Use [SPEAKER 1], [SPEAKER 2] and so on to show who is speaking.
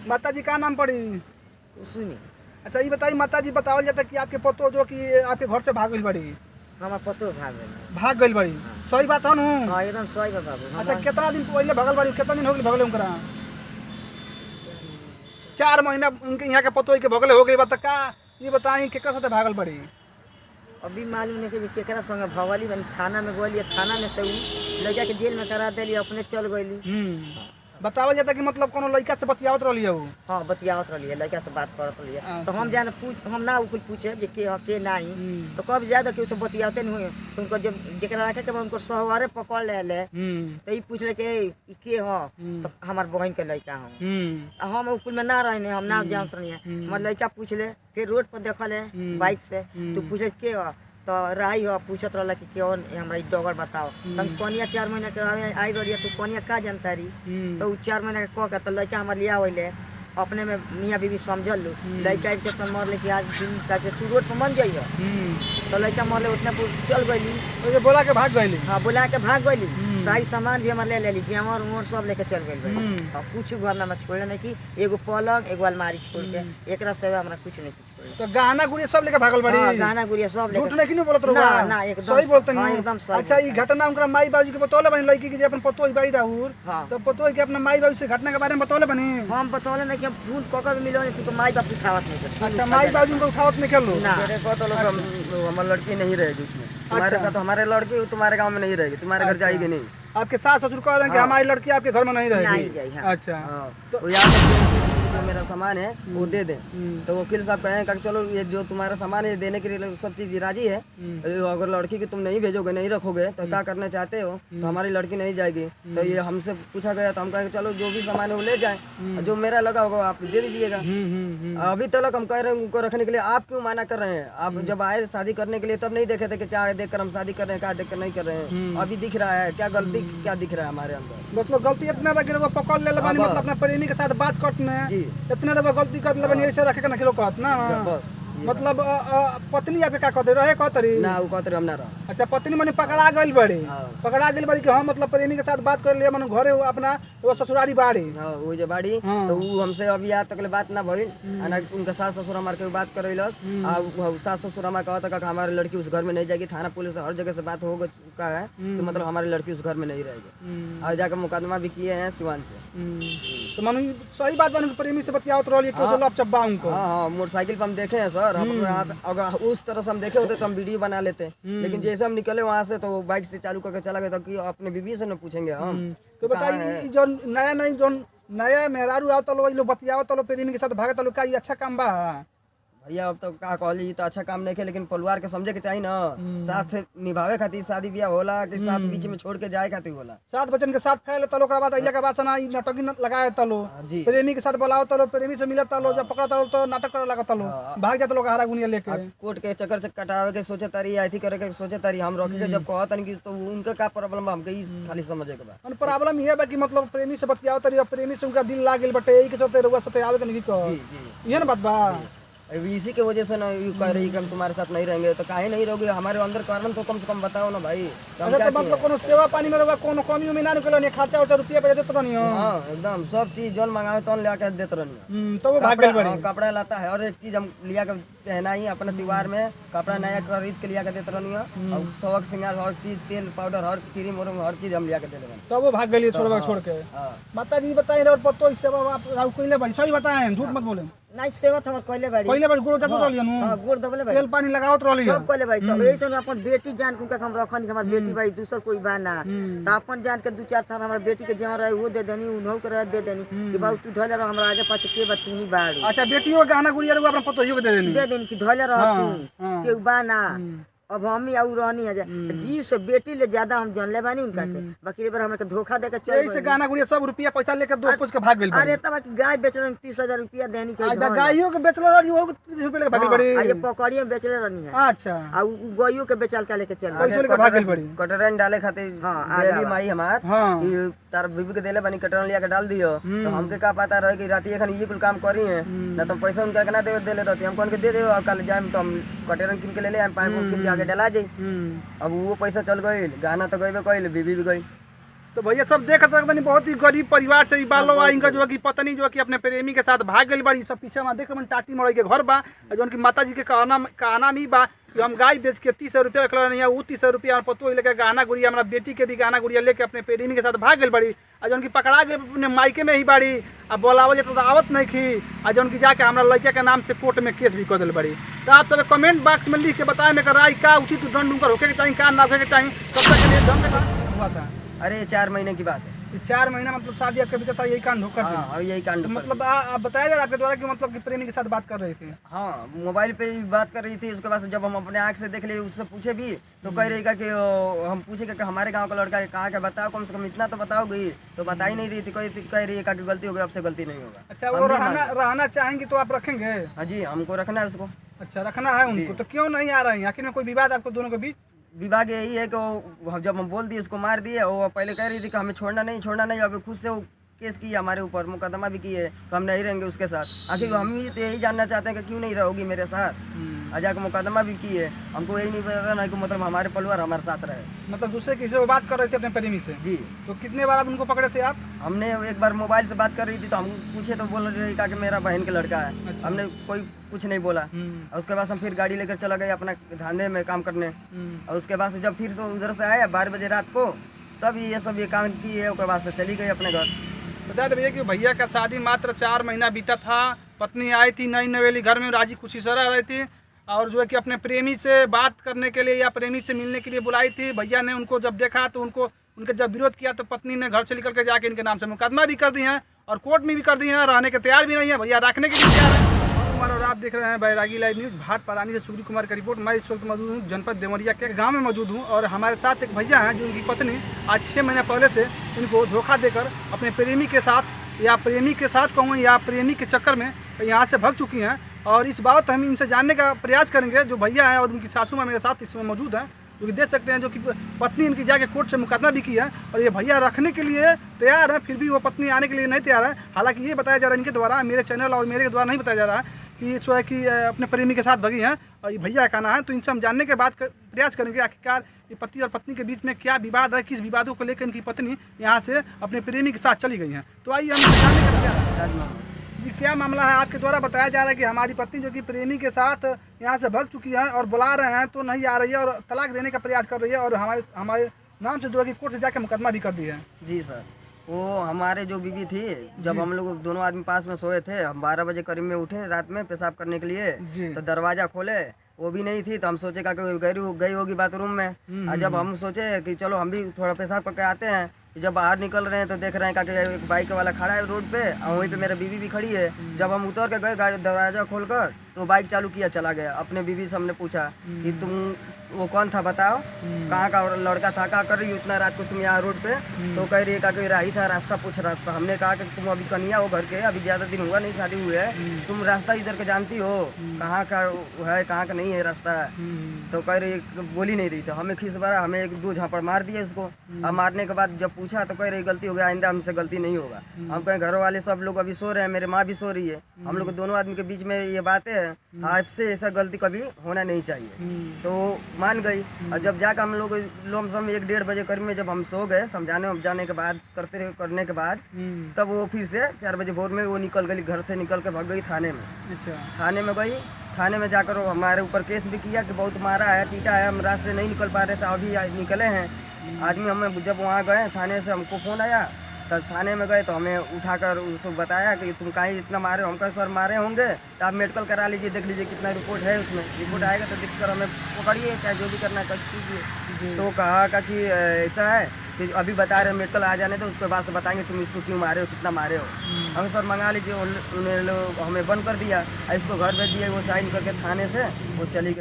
[SPEAKER 1] माता जी का नाम पड़ी?
[SPEAKER 2] सुनी
[SPEAKER 1] अच्छा ये बताइए माता जी, बतावल जाता कि आपके पतो जो कि आपके घर से भाग गई बड़ी,
[SPEAKER 2] हमार पतो भाग
[SPEAKER 1] गई बड़ी, सही बात है नु?
[SPEAKER 2] हाँ एकदम सही बा बाबू।
[SPEAKER 1] अच्छा कितना दिन पहले भगल बड़ी, कितना दिन हो गए भगले उनकरा? 4 महीना उनके यहाँ के पतो के भगले हो गई। बता का ये बताई केकरा साथे भागल बड़ी?
[SPEAKER 2] अभी मालूम नहीं कि केकरा संगे भगली बनी। थाना में गई, थाना में से लड़का के जेल में करा दिली, अपने चल गई।
[SPEAKER 1] बतावल जाता कि मतलब कोनो लड़का से बतियावत रहली हो?
[SPEAKER 2] हाँ बतियावत रही है, लड़का से बात करत रही है। तो हम जाने हम ना कुछ पूछे जे के ह के नहीं, तो कब ज्यादा कि उससे बतियाते नहीं हुए। तो उनको जब जरा रखे के उनको सहवारे पकड़ ले तो ये पूछ ले के ह तो हमार बहन के लड़का हम हम स्कूल में ना रहे, हम ना जानत नहीं है। हमार लड़का पूछ ले, फिर रोड पर देखल है बाइक से, तो पूछ ले के ह तो रही हो पूछत रहा कि कौन हमारा डॉगर बताओ। तुम कौनिया 4 महीना के आई रही है, तू कौनिया का जानता रही? तो 4 महीना के कह के तो लड़का हमारे लिया हुए अपने में मियाँ बीवी समझल लो। लड़का एक चक्कर मर ले कि आज दिन तक तू रोड पर मन जाइए, तो लड़का मर ले उतना चल गई।
[SPEAKER 1] तो बोला के भाग गई?
[SPEAKER 2] हाँ बोला के भाग गई। सारी सामान भी हमारे ले ली, जेवर उमर सब लेके चल गई। और कुछ घर में हमारा छोड़े नहीं कि एगो पलंग एगो अलमारी छोड़ के, एक सेवा हमारा कुछ नहीं
[SPEAKER 1] तो गहना गुड़िया सब लेके भागल बड़ी?
[SPEAKER 2] गहना गुड़िया सब लेके।
[SPEAKER 1] झूठ नहीं बोलत रहो?
[SPEAKER 2] ना ना एकदम
[SPEAKER 1] सही बोलते नहीं?
[SPEAKER 2] एकदम सही।
[SPEAKER 1] अच्छा ये घटना उनका माई बाबू के बतौले बनी लड़की की जे अपन पतो बाई राहुल, तो पतो के अपना माई बाबू से घटना के बारे में बतौले बनी?
[SPEAKER 2] हम बतौले नहीं कि हम फोन ककर भी मिलो नहीं, तो माई बाप उठावत नहीं करते।
[SPEAKER 1] अच्छा माई बाबू उनको उठावत नहीं कर लो?
[SPEAKER 3] तेरे को तो लोग हमारी लड़की नहीं रहेगी उसमें, तुम्हारे साथ हमारे लड़की तुम्हारे गांव में नहीं रहेगी, तुम्हारे घर जाएगी नहीं।
[SPEAKER 1] आपके सास ससुर कह रहे हैं कि हमारी लड़की आपके घर में नहीं रहेगी? अच्छा
[SPEAKER 3] तो यहाँ जो मेरा सामान है वो दे दे। तो वकील साहब कहे कि चलो ये जो तुम्हारा सामान है देने के लिए सब चीज राजी है, अगर लड़की की तुम नहीं भेजोगे नहीं रखोगे तो क्या करना चाहते हो, तो हमारी लड़की नहीं जाएगी। तो ये हमसे पूछा गया तो हम कहे चलो जो भी सामान है वो ले जाए, जो मेरा लगा होगा आप दे दीजिएगा। अभी तक हम कह रहे हैं उनको रखने के लिए, आप क्यों मना कर रहे हैं? आप जब आए शादी करने के लिए तब नहीं देखे थे कि क्या देख कर हम शादी कर रहे हैं, क्या देख कर नहीं कर रहे हैं? अभी दिख रहा है क्या गलती, क्या दिख रहा है हमारे अंदर?
[SPEAKER 1] मतलब गलती इतना बा कि लोग पकड़ ले बानी, मतलब अपना प्रेमी के साथ बात करने इतना रे गलती कर ले बानी, ऐसे रखे के ना किलो कहत ना
[SPEAKER 3] बस।
[SPEAKER 1] मतलब पत्नी आपके का कहते रहे कहतरी
[SPEAKER 3] ना वो कहते हम ना रह।
[SPEAKER 1] अच्छा पत्नी मने पकड़ा गई बड़ी, पकड़ा गई बड़ी कि हम मतलब प्रेमी के साथ बात कर लिए मन घरे अपना वो ससुरारी बाड़ी।
[SPEAKER 3] वो जो बाड़ी तो वो हमसे अभी आज तक बात ना भइल, ना उनका सास ससुर हमारे के बात करैलस। सास ससुर हमारे कहता कि हमारी लड़की उस घर में नहीं जाएगी, थाना पुलिस हर जगह से बात हो चुका है तो मतलब हमारी लड़की उस घर में नहीं रहेगी। और जाकर मुकदमा भी किए हैं सिवान से।
[SPEAKER 1] तो मानो सही बात बनी प्रेमी से बतियावत रहली कि सब चब्बा उनको?
[SPEAKER 3] हाँ हाँ मोटरसाइकिल पर हम देखे हैं सर, अगर उस तरह से हम देखे होते तो हम वीडियो बना लेते, लेकिन जैसे हम निकले वहाँ से तो बाइक से चालू करके चला गया था कि अपने बीवी से न पूछेंगे हम।
[SPEAKER 1] तो बताइए जो नया मेहरारू आवत लो लोग बतियावत लो प्रेमी के साथ भागत लो, का ये अच्छा काम बा?
[SPEAKER 3] भैया अब तो का कहली तो अच्छा काम नहीं है, लेकिन परिवार के समझे के चाहिए ना, साथ निभावे खातिर शादी ब्याह होला कि साथ बीच में छोड़ के जाए खातिर होला।
[SPEAKER 1] सात बचन के साथ फैले तलो के बाद अइला के बाद सना नाटक लगाए तलो, प्रेमी के साथ बुलाओ तलो, प्रेमी से मिलत तलो, जब पकड़ा तलो तो नाटक करे लगा तलो, भाग जात लोग हरा गुनिया लेके।
[SPEAKER 3] कोर्ट के चक्कर से कटावे के सोचे तारी, ऐथी करे के सोचे तारी, हम रोके के जब कहत नहीं कि तो उनका का प्रॉब्लम बा हमके ई खाली समझे के बा।
[SPEAKER 1] प्रॉब्लम ये बा कि मतलब प्रेमी से बतियाओ तारी, प्रेमी से उनका दिल लाग गेल बटे, एही के चलते रुआ सते आवे के नहीं कह।
[SPEAKER 3] जी जी
[SPEAKER 1] ये ना बात बा।
[SPEAKER 3] इसी के वजह से ना यू कह रही कि हम तुम्हारे साथ नहीं रहेंगे, तो काहे नहीं रहोगे? हमारे अंदर कारण तो कम से कम बताओ ना भाई।
[SPEAKER 1] अच्छा तो मतलब कोनो सेवा पानी में रहुआ कोनो कमी में ना निकलो, ने खर्चा उर्चा रुपया पे देत रहनी हो?
[SPEAKER 3] हां एकदम सब चीज जोन मंगावे तो ले के देत रहनी।
[SPEAKER 1] तो वो भाग गई बड़ी।
[SPEAKER 3] कपड़ा लाता है और एक चीज हम लिया के पहनाई अपने त्योहार में, कपड़ा नया खरीद के लिया के देत रहनी और शौक सिंगार हर चीज, तेल पाउडर हर क्रीम और हर चीज हम लिया के दे देबन।
[SPEAKER 1] तो वो भाग गई छोड़ के। माता जी बताई और पतो सेवा आप कोइले बड़ी सही बताएं, झूठ मत बोले।
[SPEAKER 2] नहीं सेवा तो हम कहले बाड़ी,
[SPEAKER 1] पहले बार गुड़ जात रहलिए नु?
[SPEAKER 2] हां गुड़ दबले बाड़ी,
[SPEAKER 1] तेल पानी लगावत रहलिए
[SPEAKER 2] सब कहले बाड़ी। तो ऐसे अपन बेटी जान के उनका हम रखन कि हमार बेटी भाई दूसर कोई बा ना, तो अपन जान के 2-4 थान हमार बेटी के जहां रहे वो दे देनी, उन्हों के रह दे देनी कि बाबू तू धइले रह, हमरा आगे पाछे के बा तू नहीं बाड़ी।
[SPEAKER 1] अच्छा बेटियों गहना गुड़िया रे अपन पतो के दे
[SPEAKER 2] देनी कि धइले रह तू के बा ना। अब हम ही आउ रहनी है जी से बेटी ले ज्यादा हम जानले बानी उनका के, बाकी बार हमरा के धोखा दे के चल
[SPEAKER 1] ऐसे गाना गुड़िया सब रुपया पैसा लेकर दो कुछ के भाग गेल।
[SPEAKER 2] अरे तब गाय बेचले 30,000 रुपया देनी के,
[SPEAKER 1] अच्छा गाइयों के बेचले रही हो 30 रुपया लेके भाग गेल बड़ी।
[SPEAKER 2] आ ये पकड़िए बेचले रहनी है।
[SPEAKER 1] अच्छा
[SPEAKER 2] आ गाइयों के बेचल के लेके चल
[SPEAKER 1] पैसा लेके भाग गेल बड़ी।
[SPEAKER 3] कटरन डाले खातिर देली माई हमार कि तार बीबी के देले बानी, कटरन लिया के डाल दियो। तो हमके का पता रहे कि राती एखन ये कुल काम करी है ना, तो पैसा उनका के ना देले रहती, हम कोन के दे देओ कल जाए तो हम कटरन किन के ले ले आए, पाइप किन के आगे डला जाई। अब वो पैसा चल गई, गाना तो गईबे कइल, बीबी भी गई।
[SPEAKER 1] तो भैया सब देख सकते हैं बहुत ही गरीब परिवार से बालो बा इनका जो है कि पत्नी जो है कि अपने प्रेमी के साथ भाग गई बड़ी। सब पीछे में देख रहे टाटी मड़ई के घर बा जो उनकी माता जी के कहना भी बा कि हम गाय बेच के 30 रुपया रख नहीं है, वो 30 रुपया पतो लेकर गहना गुड़िया हमारा बेटी के भी गहना गुड़िया लेके अपने प्रेमी के साथ भाग गई बड़ी। आज उनकी पकड़ा गई अपने मायके में ही बाड़ी। अब बोलावल जाता तो आवत नहीं थी। आज उनकी जाके हमारा लड़का के नाम से कोर्ट में केस भी कर दिल बड़ी। तो आप सब कमेंट बॉक्स में लिख के बताएं मेरा राय का उचित दंड उनका होके चाहिए का ना होके चाहिए। तब तक के लिए दंड हुआ था।
[SPEAKER 3] अरे 4 महीने की बात है।
[SPEAKER 1] 4 महीना मतलब शादी आपके भीतर था यही कांड होकर थे।
[SPEAKER 3] हाँ यही कांड
[SPEAKER 1] तो मतलब आप बताया जा आपके द्वारा कि मतलब कि प्रेमी के साथ बात कर रही थी।
[SPEAKER 3] हाँ मोबाइल पे भी बात कर रही थी। उसके बाद जब हम अपने आँख से देख लिए उससे पूछे भी तो कह रही कि हम पूछे कि हमारे गांव का लड़का है कहाँ का बताओ कम से कम इतना तो बताओगी। तो बता ही नहीं रही थी। कह रही है कि गलती हो गई आपसे गलती नहीं होगा।
[SPEAKER 1] अच्छा वो रहना चाहेंगे तो आप रखेंगे?
[SPEAKER 3] हाँ जी हमको रखना है उसको।
[SPEAKER 1] अच्छा रखना है उनको। तो क्यों नहीं आ रहे हैं? आखिर में कोई विवाद आपको दोनों के बीच?
[SPEAKER 3] विभाग यही है कि वो जब हम बोल दिए उसको मार दिए। वो पहले कह रही थी कि हमें छोड़ना नहीं। अब खुद से वो केस किया हमारे ऊपर, मुकदमा भी किए तो हम नहीं रहेंगे उसके साथ। आखिर हम ही तो यही जानना चाहते हैं कि क्यों नहीं रहोगी मेरे साथ। अजा के मुकदमा भी किए। हमको यही नहीं पता ना कि मतलब हमारे परिवार हमारे साथ रहे।
[SPEAKER 1] मतलब दूसरे किसी से बात कर रहे थे अपने प्रेमी से?
[SPEAKER 3] जी।
[SPEAKER 1] तो कितने बार आप उनको पकड़े थे आप?
[SPEAKER 3] हमने एक बार मोबाइल से बात कर रही थी तो हम पूछे तो बोल रही कि मेरा बहन का लड़का है।
[SPEAKER 1] अच्छा।
[SPEAKER 3] हमने कोई कुछ नहीं बोला। और उसके बाद हम फिर गाड़ी लेकर चला गए अपना धंधे में काम करने। और उसके बाद से जब फिर से उधर से आया 12 बजे रात को तब ये सब ये काम की है। उसके बाद से चली गई अपने घर।
[SPEAKER 1] बता दें कि भैया का शादी मात्र 4 महीना बीता था। पत्नी आई थी नई नवेली घर में राजी खुशी से रह रही थी और जो है कि अपने प्रेमी से बात करने के लिए या प्रेमी से मिलने के लिए बुलाई थी। भैया ने उनको जब देखा तो उनके जब विरोध किया तो पत्नी ने घर से निकल के जाके इनके नाम से मुकदमा भी कर दी है और कोर्ट में भी कर दी है। रहने के तैयार भी नहीं है भैया, रखने के लिए तैयार है। कुमार और आप देख रहे हैं बैरागी लाइव न्यूज़। भाट परानी से सूर्य कुमार का रिपोर्ट। मैं इस वक्त मौजूद हूँ जनपद देवरिया के गांव में मौजूद हूँ और हमारे साथ एक भैया हैं जो उनकी पत्नी आज 6 महीने पहले से इनको धोखा देकर अपने प्रेमी के साथ या प्रेमी के साथ कहूँ या प्रेमी के चक्कर में यहाँ से भाग चुकी हैं। और इस बात हम इनसे जानने का प्रयास करेंगे। जो भैया हैं और उनकी सासू माँ मेरे साथ इसमें मौजूद हैं जो कि देख सकते हैं जो कि पत्नी इनकी जाके कोर्ट से मुकदमा भी किया है और ये भैया रखने के लिए तैयार है। फिर भी वो पत्नी आने के लिए नहीं तैयार है। हालांकि ये बताया जा रहा है इनके द्वारा, मेरे चैनल और मेरे द्वारा नहीं बताया जा रहा है कि जो है कि अपने प्रेमी के साथ भगी हैं और ये भैया का कहना है। तो इनसे हम जानने के बाद प्रयास करेंगे आखिरकार ये पति और पत्नी के बीच में क्या विवाद है, किस विवादों को लेकर इनकी पत्नी यहाँ से अपने प्रेमी के साथ चली गई हैं। तो आइए हम जानने का प्रयास। जी क्या मामला है? आपके द्वारा बताया जा रहा है कि हमारी पत्नी जो कि प्रेमी के साथ यहाँ से भाग चुकी है और बुला रहे हैं तो नहीं आ रही है और तलाक देने का प्रयास कर रही है और हमारे नाम से जो है कि कोर्ट से जाके मुकदमा भी कर दी है।
[SPEAKER 3] जी सर, वो हमारे जो बीवी थी जब हम लोग दोनों आदमी पास में सोए थे, हम 12 बजे करीब में उठे रात में पेशाब करने के लिए तो दरवाजा खोले वो भी नहीं थी। तो हम सोचे गई होगी बाथरूम में। और जब हम सोचे कि चलो हम भी थोड़ा पेशाब करके आते हैं, जब बाहर निकल रहे हैं तो देख रहे हैं कि एक बाइक वाला खड़ा है रोड पे और वहीं पे मेरा बीवी भी खड़ी है। जब हम उतर के गए गाड़ी दरवाजा खोलकर तो बाइक चालू किया चला गया। अपने बीवी से हमने पूछा कि तुम वो कौन था बताओ, कहाँ का लड़का था, कहाँ कर रही हो इतना रात को तुम यहाँ रोड पे? तो कह रही है कि राही था रास्ता पूछ रहा था। हमने कहा कि तुम अभी कन्या हो घर के, अभी ज़्यादा दिन हुआ नहीं शादी हुई है, तुम रास्ता इधर के जानती हो कहाँ का है कहाँ का नहीं है रास्ता? तो कह रही बोली नहीं रही। तो हमें खीस भरा, हमें 1-2 झापड़ मार दिए उसको। अब मारने के बाद जब पूछा तो कह रही गलती हो गया, आइंदा हमसे गलती नहीं होगा। हम कहें घर वाले सब लोग अभी सो रहे हैं, मेरे माँ भी सो रही है, हम लोग दोनों आदमी के बीच में ये बातें हैं, आपसे ऐसा गलती कभी होना नहीं चाहिए। तो मान गई। और जब जाकर हम लोग लमसम 1-1:30 बजे करीब में जब हम सो गए समझाने के बाद करने के बाद तब वो फिर से 4 बजे भोर में वो निकल गई, घर से निकल के भाग गई थाने में।
[SPEAKER 1] अच्छा।
[SPEAKER 3] थाने में गई, थाने में जाकर वो हमारे ऊपर केस भी किया कि बहुत मारा है पीटा है, हम रात से नहीं निकल पा रहे थे, अभी निकले हैं आदमी। हमें जब वहाँ गए थाने से हमको फ़ोन आया तब थाने में गए तो हमें उठाकर उसको बताया कि तुम काहे इतना मारे हो? हम कहे सर मारे होंगे तो आप मेडिकल करा लीजिए, देख लीजिए कितना रिपोर्ट है उसमें। रिपोर्ट आएगा तो देख कर हमें पकड़िए, चाहे जो भी करना है कीजिए। तो कहा कि ऐसा है कि अभी बता रहे मेडिकल आ जाने तो उसके बाद से बताएंगे तुम इसको क्यों मारे हो, कितना मारे हो। हम सर मंगा लीजिए। उन्होंने हमें बंद कर दिया, इसको घर भेज दिया, वो साइन करके थाने से वो चली गई।